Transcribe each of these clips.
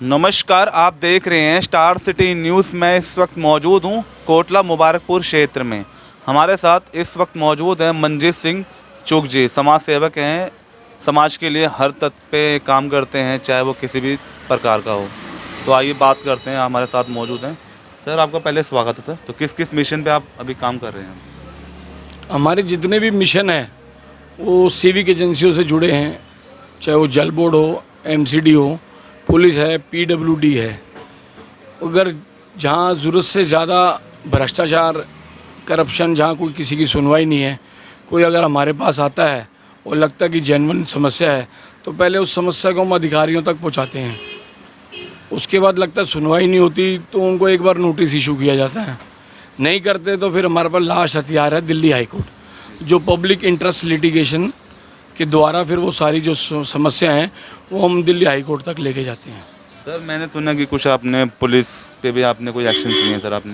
नमस्कार, आप देख रहे हैं स्टार सिटी न्यूज़। मैं इस वक्त मौजूद हूं कोटला मुबारकपुर क्षेत्र में। हमारे साथ इस वक्त मौजूद हैं मनजीत सिंह चुग जी। समाज सेवक हैं, समाज के लिए हर तत पे काम करते हैं, चाहे वो किसी भी प्रकार का हो। तो आइए बात करते हैं, हमारे साथ मौजूद हैं। सर, आपका पहले स्वागत है। सर, तो किस किस मिशन पे आप अभी काम कर रहे हैं? हमारे जितने भी मिशन हैं वो सिविक एजेंसियों से जुड़े हैं, चाहे वो जल बोर्ड हो, एमसीडी हो, पुलिस है, पीडब्ल्यूडी है। अगर जहाँ ज़रूरत से ज़्यादा भ्रष्टाचार, करप्शन, जहाँ कोई किसी की सुनवाई नहीं है, कोई अगर हमारे पास आता है और लगता है कि जेन्युइन समस्या है, तो पहले उस समस्या को हम अधिकारियों तक पहुँचाते हैं। उसके बाद लगता है सुनवाई नहीं होती तो उनको एक बार नोटिस इशू किया जाता है। नहीं करते तो फिर हमारे पास लास्ट हथियार है दिल्ली हाई कोर्ट, जो पब्लिक इंटरेस्ट लिटिगेशन के द्वारा फिर वो सारी जो समस्या हैं वो हम दिल्ली हाई कोर्ट तक लेके जाते हैं। सर, मैंने सुना कि कुछ आपने पुलिस पे भी आपने कोई एक्शन लिए हैं सर आपने?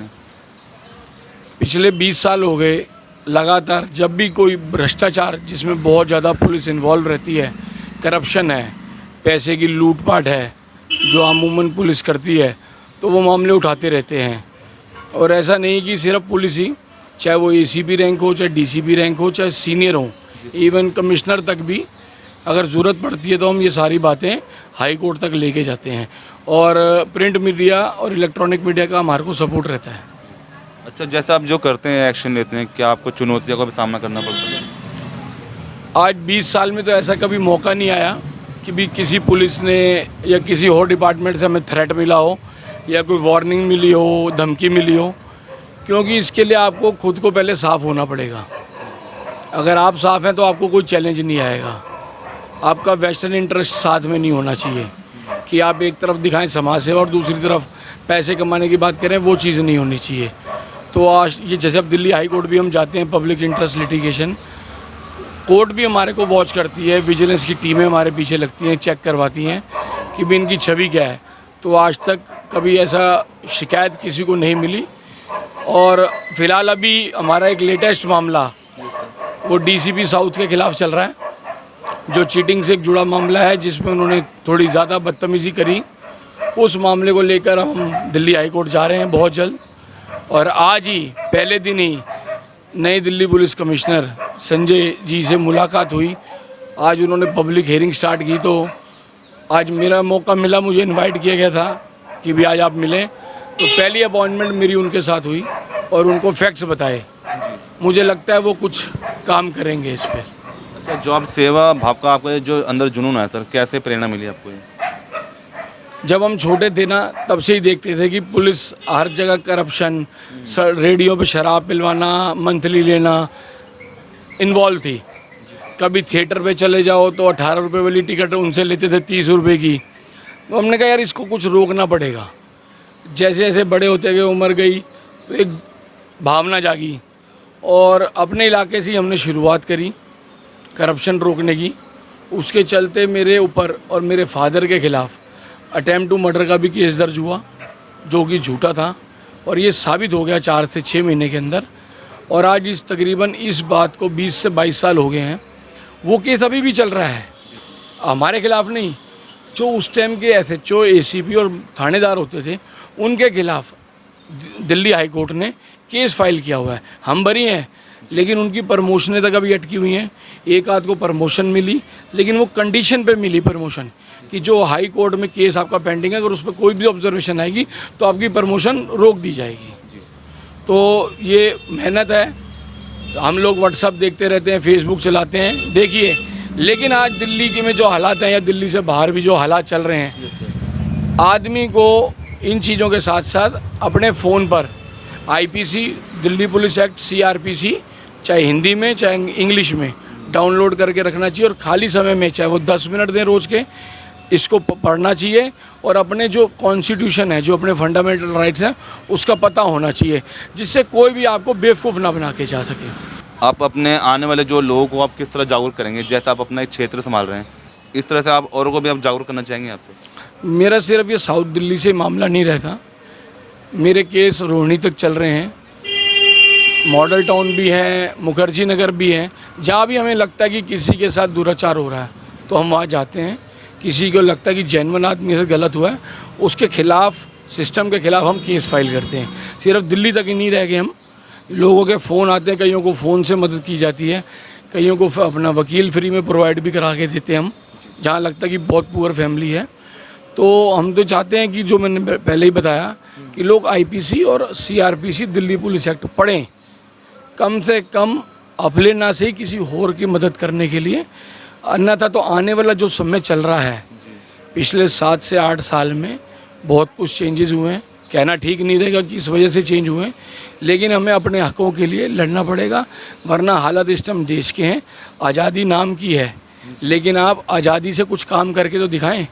पिछले 20 साल हो गए लगातार, जब भी कोई भ्रष्टाचार जिसमें बहुत ज़्यादा पुलिस इन्वॉल्व रहती है, करप्शन है, पैसे की लूटपाट है, जो अमूमन पुलिस करती है, तो वो मामले उठाते रहते हैं। और ऐसा नहीं कि सिर्फ पुलिस ही, चाहे वो एसीपी रैंक हो, चाहे डीसीपी रैंक हो, चाहे सीनियर हो, इवन कमिश्नर तक भी अगर ज़रूरत पड़ती है तो हम ये सारी बातें हाई कोर्ट तक लेके जाते हैं। और प्रिंट मीडिया और इलेक्ट्रॉनिक मीडिया का हमारे को सपोर्ट रहता है। अच्छा, जैसा आप जो करते हैं, एक्शन लेते हैं, क्या आपको चुनौतियों का भी सामना करना पड़ता है? आज 20 साल में तो ऐसा कभी मौका नहीं आया कि भी किसी पुलिस ने या किसी और डिपार्टमेंट से हमें थ्रेट मिला हो या कोई वार्निंग मिली हो, धमकी मिली हो, क्योंकि इसके लिए आपको खुद को पहले साफ़ होना पड़ेगा। अगर आप साफ़ हैं तो आपको कोई चैलेंज नहीं आएगा। आपका वेस्टर्न इंटरेस्ट साथ में नहीं होना चाहिए कि आप एक तरफ दिखाएं समाज सेवा और दूसरी तरफ पैसे कमाने की बात करें, वो चीज़ नहीं होनी चाहिए। तो आज ये जैसे अब दिल्ली हाई कोर्ट भी हम जाते हैं, पब्लिक इंटरेस्ट लिटिगेशन कोर्ट भी हमारे को वॉच करती है, विजिलेंस की टीमें हमारे पीछे लगती हैं, चेक करवाती हैं कि भी इनकी छवि क्या है। तो आज तक कभी ऐसा शिकायत किसी को नहीं मिली। और फिलहाल अभी हमारा एक लेटेस्ट मामला वो डीसीपी साउथ के खिलाफ चल रहा है, जो चीटिंग से एक जुड़ा मामला है, जिसमें उन्होंने थोड़ी ज़्यादा बदतमीज़ी करी। उस मामले को लेकर हम दिल्ली हाई कोर्ट जा रहे हैं बहुत जल्द। और आज ही पहले दिन ही नई दिल्ली पुलिस कमिश्नर संजय जी से मुलाकात हुई। आज उन्होंने पब्लिक हियरिंग स्टार्ट की, तो आज मेरा मौका मिला, मुझे इनवाइट किया गया था कि भी आज आप मिलें। तो पहली अपॉइंटमेंट मेरी उनके साथ हुई और उनको फैक्ट्स बताए। मुझे लगता है वो कुछ काम करेंगे इस पर। अच्छा, जो आप सेवा भाव का आपका जो अंदर जुनून है सर, कैसे प्रेरणा मिली आपको ये? जब हम छोटे थे ना, तब से ही देखते थे कि पुलिस हर जगह करप्शन, रेडियो पे शराब पिलवाना, मंथली लेना इन्वॉल्व थी। कभी थिएटर पे चले जाओ तो 18 रुपये वाली टिकट उनसे लेते थे 30 रुपये की। तो हमने कहा यार इसको कुछ रोकना पड़ेगा। जैसे जैसे बड़े होते गए, उम्र गई, तो एक भावना जागी और अपने इलाके से ही हमने शुरुआत करी करप्शन रोकने की। उसके चलते मेरे ऊपर और मेरे फादर के खिलाफ अटेम्प्ट टू मर्डर का भी केस दर्ज हुआ, जो कि झूठा था, और ये साबित हो गया 4 से 6 महीने के अंदर। और आज इस तकरीबन इस बात को 20 से 22 साल हो गए हैं। वो केस अभी भी चल रहा है, हमारे खिलाफ नहीं, जो उस टाइम के एसएचओ, एसीपी और थानेदार होते थे उनके खिलाफ दिल्ली हाई कोर्ट ने केस फाइल किया हुआ है। हम बरी हैं, लेकिन उनकी प्रमोशनें तक अभी अटकी हुई हैं। एक आध को प्रमोशन मिली, लेकिन वो कंडीशन पे मिली प्रमोशन कि जो हाई कोर्ट में केस आपका पेंडिंग है, अगर उस पर कोई भी ऑब्जर्वेशन आएगी तो आपकी प्रमोशन रोक दी जाएगी। तो ये मेहनत है। हम लोग व्हाट्सअप देखते रहते हैं, फेसबुक चलाते हैं, देखिए। लेकिन आज दिल्ली के में जो हालात हैं या दिल्ली से बाहर भी जो हालात चल रहे हैं, आदमी को इन चीज़ों के साथ साथ अपने फ़ोन पर IPC, Delhi police act, CrPC, चाहे हिंदी में चाहे इंग्लिश में डाउनलोड करके रखना चाहिए। और खाली समय में, चाहे वो 10 मिनट दें रोज़ के, इसको पढ़ना चाहिए। और अपने जो कॉन्स्टिट्यूशन है, जो अपने फंडामेंटल राइट्स हैं, उसका पता होना चाहिए, जिससे कोई भी आपको बेवकूफ़ ना बना के जा सके। आप अपने आने वाले जो लोगों को आप किस तरह जागरूक करेंगे? जैसे आप अपना एक क्षेत्र संभाल रहे हैं, इस तरह से आप औरों को भी आप जागरूक करना चाहेंगे आपसे? मेरा सिर्फ ये साउथ दिल्ली से मामला नहीं रहता, मेरे केस रोहिणी तक चल रहे हैं, मॉडल टाउन भी है, मुखर्जी नगर भी है। जहाँ भी हमें लगता है कि किसी के साथ दुराचार हो रहा है तो हम वहाँ जाते हैं, किसी को लगता है कि जेन्युइन आदमी से गलत हुआ है, उसके खिलाफ, सिस्टम के खिलाफ हम केस फाइल करते हैं। सिर्फ दिल्ली तक ही नहीं रह गए हम, लोगों के फ़ोन आते हैं, कईयों को फ़ोन से मदद की जाती है, कईयों को अपना वकील फ्री में प्रोवाइड भी करा के देते हैं हम, जहाँ लगता है कि बहुत पुअर फैमिली है। तो हम तो चाहते हैं कि जो मैंने पहले ही बताया कि लोग आईपीसी और सीआरपीसी दिल्ली पुलिस एक्ट पढ़ें, कम से कम अपने ना से ही किसी और की मदद करने के लिए। अन्यथा तो आने वाला जो समय चल रहा है, पिछले 7 से 8 साल में बहुत कुछ चेंजेस हुए हैं। कहना ठीक नहीं रहेगा कि इस वजह से चेंज हुए हैं, लेकिन हमें अपने हकों के लिए लड़ना पड़ेगा, वरना हालत इस टाइम देश के हैं। आज़ादी नाम की है, लेकिन आप आज़ादी से कुछ काम करके तो दिखाएं।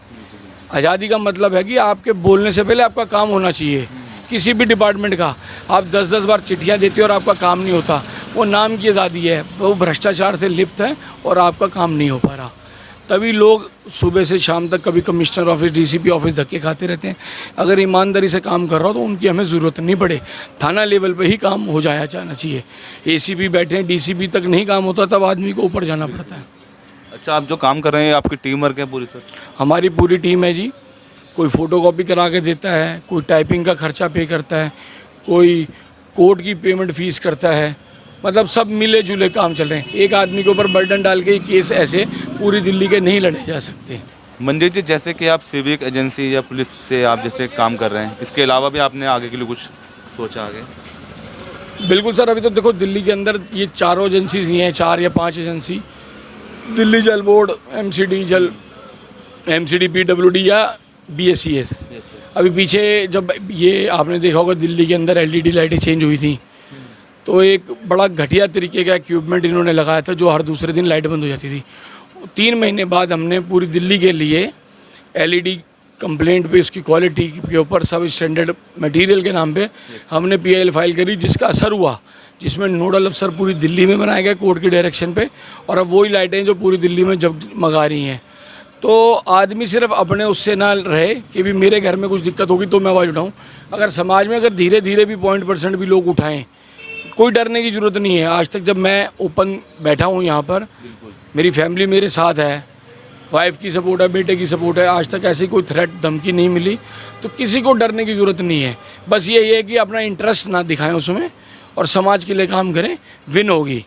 आज़ादी का मतलब है कि आपके बोलने से पहले आपका काम होना चाहिए। किसी भी डिपार्टमेंट का आप 10-10 बार चिट्ठियाँ देते हो और आपका काम नहीं होता, वो नाम की आज़ादी है, वो भ्रष्टाचार से लिप्त है और आपका काम नहीं हो पा रहा। तभी लोग सुबह से शाम तक कभी कमिश्नर ऑफिस, डीसीपी ऑफिस धक्के खाते रहते हैं। अगर ईमानदारी से काम कर रहा हो तो उनकी हमें ज़रूरत नहीं पड़े, थाना लेवल पे ही काम हो जाना चाहिए। एसीपी बैठे हैं, डीसीपी तक नहीं काम होता, तब आदमी को ऊपर जाना पड़ता है। अच्छा, आप जो काम कर रहे हैं, आपकी टीम वर्क है पूरी सर? हमारी पूरी टीम है जी। कोई फ़ोटोकॉपी करा के देता है, कोई टाइपिंग का खर्चा पे करता है, कोई कोर्ट की पेमेंट फ़ीस करता है, मतलब सब मिले जुले काम चल रहे हैं। एक आदमी के ऊपर बर्डन डाल के केस ऐसे पूरी दिल्ली के नहीं लड़े जा सकते। मंजीत जी, जैसे कि आप सिविक एजेंसी या पुलिस से आप जैसे काम कर रहे हैं, इसके अलावा भी आपने आगे के लिए कुछ सोचा आगे? बिल्कुल सर, अभी तो देखो दिल्ली के अंदर ये चारों एजेंसीज ही हैं, 4 या 5 एजेंसी, दिल्ली जल बोर्ड, एमसीडी, पीडब्ल्यूडी या बीएसईएस। अभी पीछे जब ये आपने देखा होगा दिल्ली के अंदर एलईडी लाइटें चेंज हुई थी, तो एक बड़ा घटिया तरीके का इक्विपमेंट इन्होंने लगाया था जो हर दूसरे दिन लाइट बंद हो जाती थी। 3 महीने बाद हमने पूरी दिल्ली के लिए एलईडी कंप्लेंट पे, उसकी क्वालिटी के ऊपर, सब स्टैंडर्ड मटेरियल के नाम पे हमने पीआईएल फाइल करी, जिसका असर हुआ, जिसमें नोडल अफसर पूरी दिल्ली में बनाए गए कोर्ट की डायरेक्शन पे, और अब वही लाइटें जो पूरी दिल्ली में जब मगा रही हैं। तो आदमी सिर्फ अपने उससे ना रहे कि भी मेरे घर में कुछ दिक्कत होगी तो मैं आवाज़ उठाऊँ। अगर समाज में अगर धीरे धीरे भी 0.% भी लोग उठाएं, कोई डरने की ज़रूरत नहीं है। आज तक जब मैं ओपन बैठा हूँ यहाँ पर, मेरी फैमिली मेरे साथ है, वाइफ की सपोर्ट है, बेटे की सपोर्ट है, आज तक ऐसी कोई थ्रेट धमकी नहीं मिली, तो किसी को डरने की ज़रूरत नहीं है। बस यही है कि अपना इंटरेस्ट ना दिखाएं उसमें और समाज के लिए काम करें, विन होगी।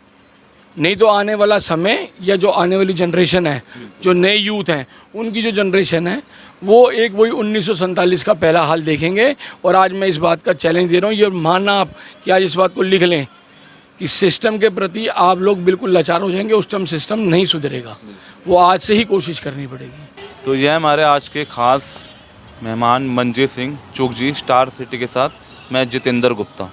नहीं तो आने वाला समय या जो आने वाली जनरेशन है, जो नए यूथ हैं, उनकी जो जनरेशन है वो एक वही 1947 का पहला हाल देखेंगे। और आज मैं इस बात का चैलेंज दे रहा हूँ, ये मानना आप कि आज इस बात को लिख लें कि सिस्टम के प्रति आप लोग बिल्कुल लाचार हो जाएंगे। उस टाइम सिस्टम नहीं सुधरेगा, वो आज से ही कोशिश करनी पड़ेगी। तो यह हमारे आज के खास मेहमान मंजीत सिंह चुग जी, स्टार सिटी के साथ मैं जितेंद्र गुप्ता।